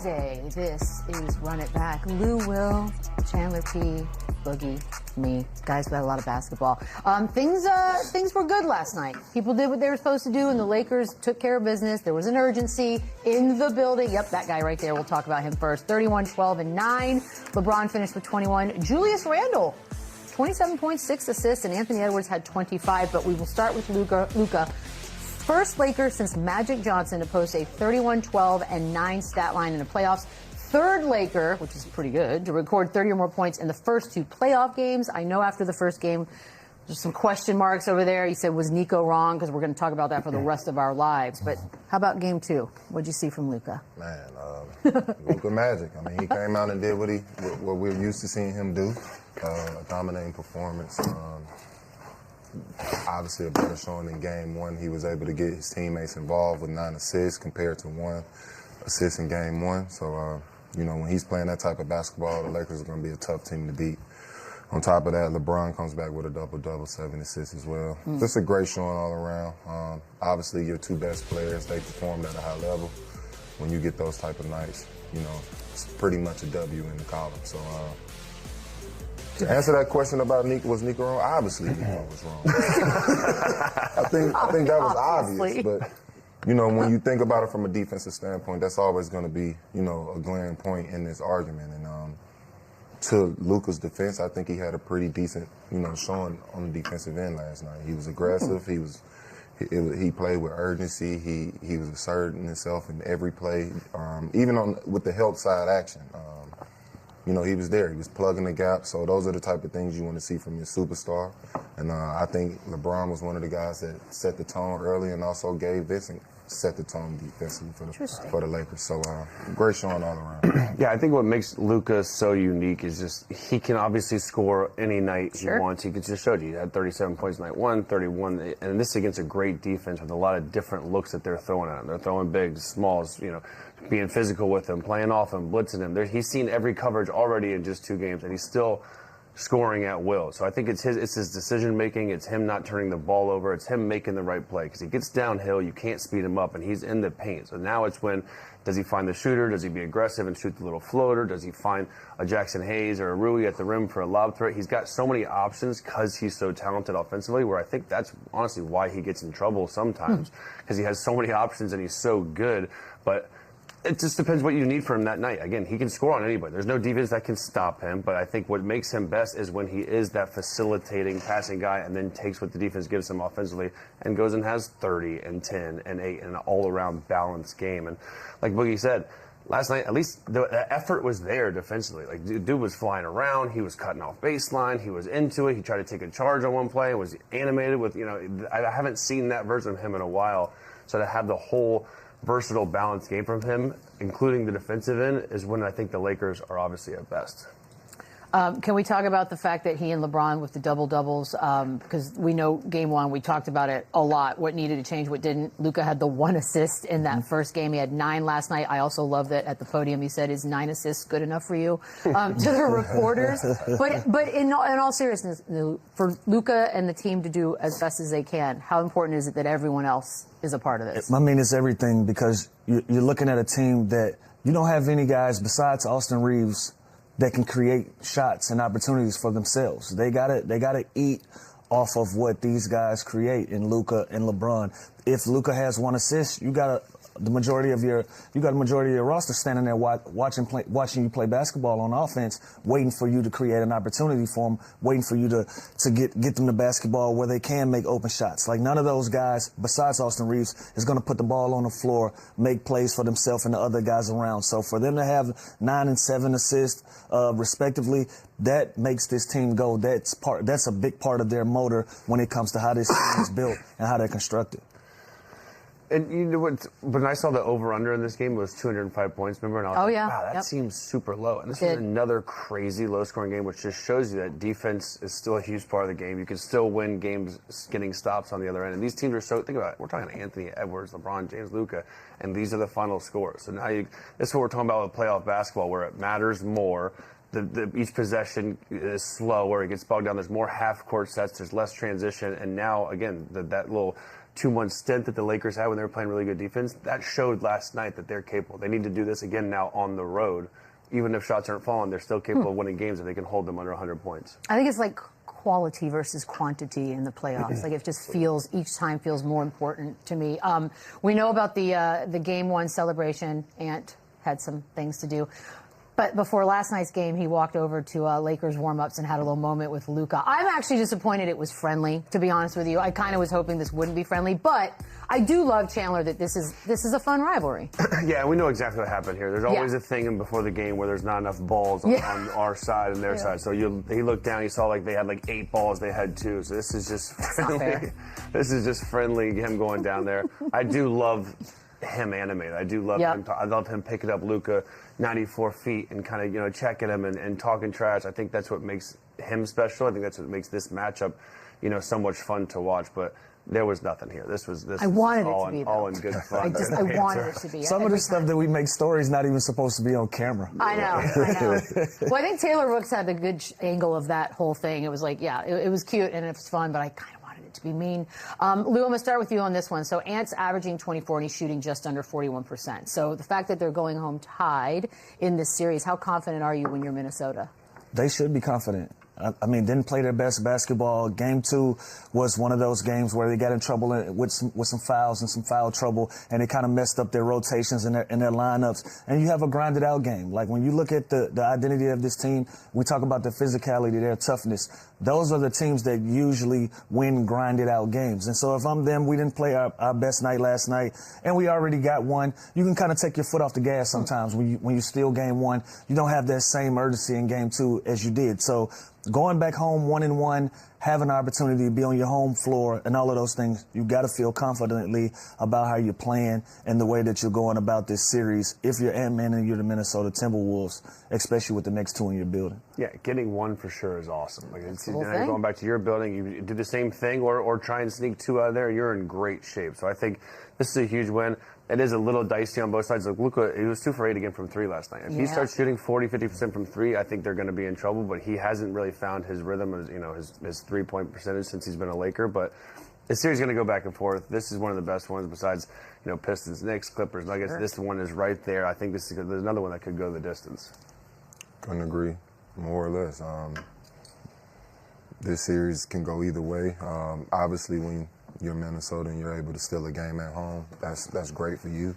Wednesday. This is Run It Back. Lou, Will, Chandler P, Boogie, me. Guys, we had a lot of basketball. Things were good last night. People did what they were supposed to do, and the Lakers took care of business. There was an urgency in the building. Yep, that guy right there. We'll talk about him first. 31, 12, and 9. LeBron finished with 21. Julius Randle, 27 points, 6 assists, and Anthony Edwards had 25. But we will start with Luka. First Laker since Magic Johnson to post a 31, 12, and 9 stat line in the playoffs. Third Laker, which is pretty good, to record 30 or more points in the first 2 playoff games. I know after the first game, there's some question marks over there. He said, was Nico wrong? Because we're going to talk about that for the rest of our lives. But how about game 2? What'd you see from Luka? Man, Luka magic. I mean, he came out and did what we're used to seeing him do. A dominating performance. Obviously a better showing in game 1. He was able to get his teammates involved with 9 assists compared to 1 assist in game 1. So, when he's playing that type of basketball, the Lakers are going to be a tough team to beat. On top of that, LeBron comes back with a double-double, 7 assists as well. Just a great showing all around. Obviously, your 2 best players, they performed at a high level. When you get those type of nights, it's pretty much a W in the column. So, to answer that question about was Nico wrong? Obviously, Nico was wrong. I think that was obvious. But, when you think about it from a defensive standpoint, that's always going to be, a glaring point in this argument. And to Luka's defense, I think he had a pretty decent, showing on the defensive end last night. He was aggressive. He played with urgency. He was asserting himself in every play, even with the help side action. He was there. He was plugging the gap. So those are the type of things you want to see from your superstar. And I think LeBron was one of the guys that set the tone early and also gave Vincent set the tone defensively for the Lakers. So great showing all around. Yeah, I think what makes Luka so unique is just he can obviously score any night he wants. He just showed you. He had 37 points night 1, 31. And this against a great defense with a lot of different looks that they're throwing at him. They're throwing bigs, smalls, being physical with him, playing off him, blitzing him. He's seen every coverage already in just 2 games, and he's still scoring at will. So I think it's his decision making. It's him not turning the ball over. It's him making the right play because he gets downhill. You can't speed him up, and he's in the paint. So now it's does he find the shooter? Does he be aggressive and shoot the little floater? Does he find a Jackson Hayes or a Rui at the rim for a lob threat? He's got so many options because he's so talented offensively, where I think that's honestly why he gets in trouble sometimes, because he has so many options and he's so good. But it just depends what you need from him that night. Again, he can score on anybody. There's no defense that can stop him, but I think what makes him best is when he is that facilitating, passing guy and then takes what the defense gives him offensively and goes and has 30 and 10 and 8 and an all-around balanced game. And like Boogie said, last night, at least the effort was there defensively. Like, dude was flying around. He was cutting off baseline. He was into it. He tried to take a charge on one play and was animated with, I haven't seen that version of him in a while. So to have the whole versatile, balanced game from him, including the defensive end, is when I think the Lakers are obviously at best. Can we talk about the fact that he and LeBron with the double-doubles, because we know game 1, we talked about it a lot, what needed to change, what didn't. Luka had the 1 assist in that first game. He had 9 last night. I also love that at the podium he said, is 9 assists good enough for you? To the reporters. But in all seriousness, for Luka and the team to do as best as they can, how important is it that everyone else is a part of this? I mean, it's everything, because you're looking at a team that you don't have any guys besides Austin Reeves that can create shots and opportunities for themselves. They gotta eat off of what these guys create in Luka and LeBron. If Luka has 1 assist, you got the majority of your roster standing there watching you play basketball on offense, waiting for you to create an opportunity for them, waiting for you to get them the basketball where they can make open shots. Like, none of those guys, besides Austin Reeves, is going to put the ball on the floor, make plays for themselves and the other guys around. So for them to have 9 and 7 assists, respectively, that makes this team go. That's a big part of their motor when it comes to how this team is built and how they're constructed. And you know what? When I saw the over/under in this game, it was 205 points. Remember? And I was like, wow, that seems super low. And this is another crazy low-scoring game, which just shows you that defense is still a huge part of the game. You can still win games getting stops on the other end. And these teams are so. Think about it. We're talking Anthony Edwards, LeBron James, Luka, and these are the final scores. So now this is what we're talking about with playoff basketball, where it matters more. Each possession is slow, where it gets bogged down. There's more half-court sets. There's less transition. And now, again, that little 2-month stint that the Lakers had when they were playing really good defense, that showed last night that they're capable. They need to do this again now on the road. Even if shots aren't falling, they're still capable of winning games if they can hold them under 100 points. I think it's like quality versus quantity in the playoffs. Like it just feels, each time feels more important to me. We know about the Game 1 celebration. Ant had some things to do. But before last night's game, he walked over to Lakers warm-ups and had a little moment with Luka. I'm actually disappointed it was friendly, to be honest with you. I kind of was hoping this wouldn't be friendly, but I do love, Chandler, that this is a fun rivalry. Yeah, we know exactly what happened here. There's always a thing before the game where there's not enough balls on our side and their side. So he looked down, he saw like they had like 8 balls, they had 2. So this is just friendly. This is just friendly, him going down there. I do love him animated. I do love him. I love him picking up Luka 94 feet and kind of, checking him and talking trash. I think that's what makes him special. I think that's what makes this matchup, so much fun to watch. But there was nothing here. This was I wanted it to be, all in good fun. I wanted it to be. Some of the stuff that we make stories not even supposed to be on camera. I know. Well, I think Taylor Rooks had a good angle of that whole thing. It was like, it was cute and it was fun, but I kind of wanted it to be mean. Lou, I'm going to start with you on this one. So Ant's averaging 24 and he's shooting just under 41%. So the fact that they're going home tied in this series, how confident are you when you're Minnesota? They should be confident. I mean, didn't play their best basketball. Game 2 was one of those games where they got in trouble with some fouls and some foul trouble, and it kind of messed up their rotations and their lineups. And you have a grinded out game. Like when you look at the identity of this team, we talk about their physicality, their toughness. Those are the teams that usually win grinded out games. And so if I'm them, we didn't play our best night last night, and we already got one. You can kind of take your foot off the gas sometimes when you steal game 1. You don't have that same urgency in game 2 as you did. So going back home 1-1, have an opportunity to be on your home floor and all of those things, you got to feel confidently about how you're playing and the way that you're going about this series if you're Ant-Man and you're the Minnesota Timberwolves, especially with the next 2 in your building. Yeah, getting 1 for sure is awesome. Like now going back to your building, you do the same thing or try and sneak 2 out of there, you're in great shape. So I think this is a huge win. It is a little dicey on both sides. Like Luka, he was 2 for 8 again from 3 last night. If he starts shooting 40-50% from 3, I think they're going to be in trouble. But he hasn't really found his rhythm, his 3-point percentage since he's been a Laker. But the series is going to go back and forth. This is one of the best ones besides, Pistons, Knicks, Clippers, Nuggets. Sure. This one is right there. I think there's another one that could go the distance. Couldn't agree, more or less. This series can go either way. Obviously, when you're Minnesota and you're able to steal a game at home, that's great for you.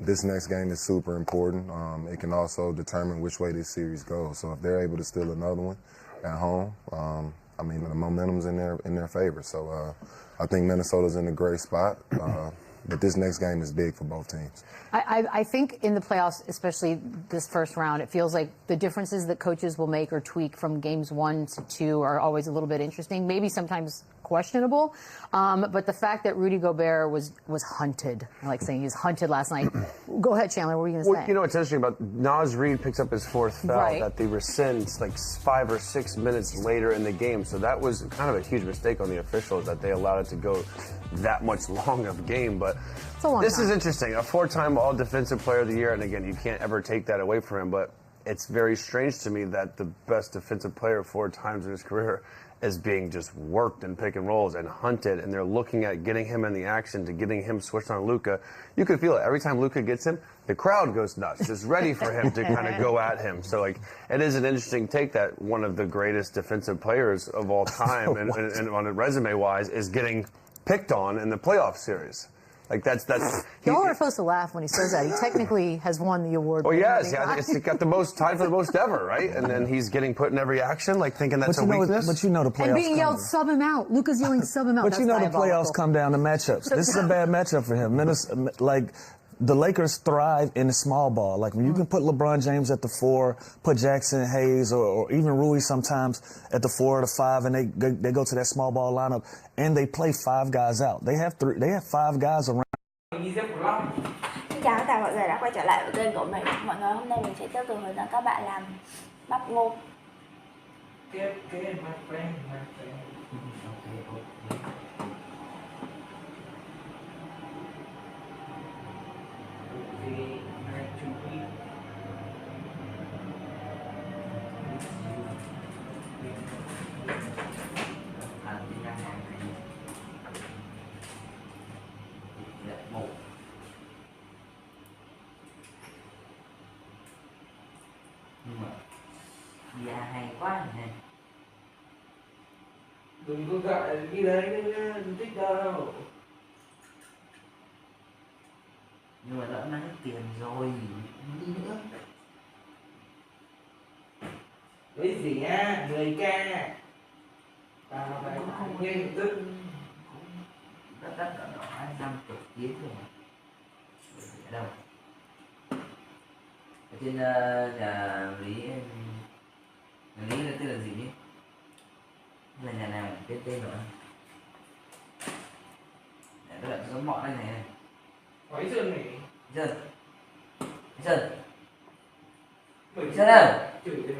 This next game is super important. It can also determine which way this series goes. So if they're able to steal another one at home, the momentum's in their favor. So I think Minnesota's in a great spot. But this next game is big for both teams. I think in the playoffs, especially this first round, it feels like the differences that coaches will make or tweak from games 1 to 2 are always a little bit interesting, maybe sometimes questionable. But the fact that Rudy Gobert was hunted, I like saying he was hunted last night. Go ahead, Chandler, what were you going to say? You know what's interesting about Naz Reid picks up his 4th foul that they rescind like 5 or 6 minutes later in the game. So that was kind of a huge mistake on the officials that they allowed it to go that much long of a game. But this is interesting. A 4-time All-Defensive Player of the Year, and again, you can't ever take that away from him. But it's very strange to me that the best defensive player 4 times in his career is being just worked in pick and rolls and hunted, and they're looking at getting him in the action to getting him switched on Luka. You can feel it. Every time Luka gets him, the crowd goes nuts, just ready for him to kind of go at him. So, it is an interesting take that one of the greatest defensive players of all time, and on a resume-wise, is getting picked on in the playoff series. That's. Y'all are supposed to laugh when he says that. He technically has won the award. Well, yes, it's got the most tied for the most ever, right? And then he's getting put in every action, thinking that's a weakness. But the playoffs. And being yelled, sub him out. Luka's yelling, sub him out. But the playoffs come down to matchups. This is a bad matchup for him. The Lakers thrive in the small ball. Like when you can put LeBron James at the 4, put Jackson Hayes or even Rui sometimes at the 4 or the 5, and they go to that small ball lineup and they play 5 guys out. They have 5 guys around. Xin chào tất cả mọi người đã quay trở lại với kênh của mình. Mọi người, hôm nay mình sẽ tiếp tục hướng dẫn các bạn làm bắp ngô. hay quá này. Đừng có gọi đi đấy nữa, đừng thích đâu. Nhưng mà lỡ mang tiền rồi, đi nữa. Cái gì á, 10k. Tao phải không nghe tức. Đất đỏ 50 tiếng rồi mà. Ở đâu? Ở trên nhà Lý là tên là gì nhỉ? Là nhà nào tên nữa? Để các bạn giống bọn đây này. Hỏi Sơn này. Sơn. Sơn. Bởi Sơn ơi. chửi thì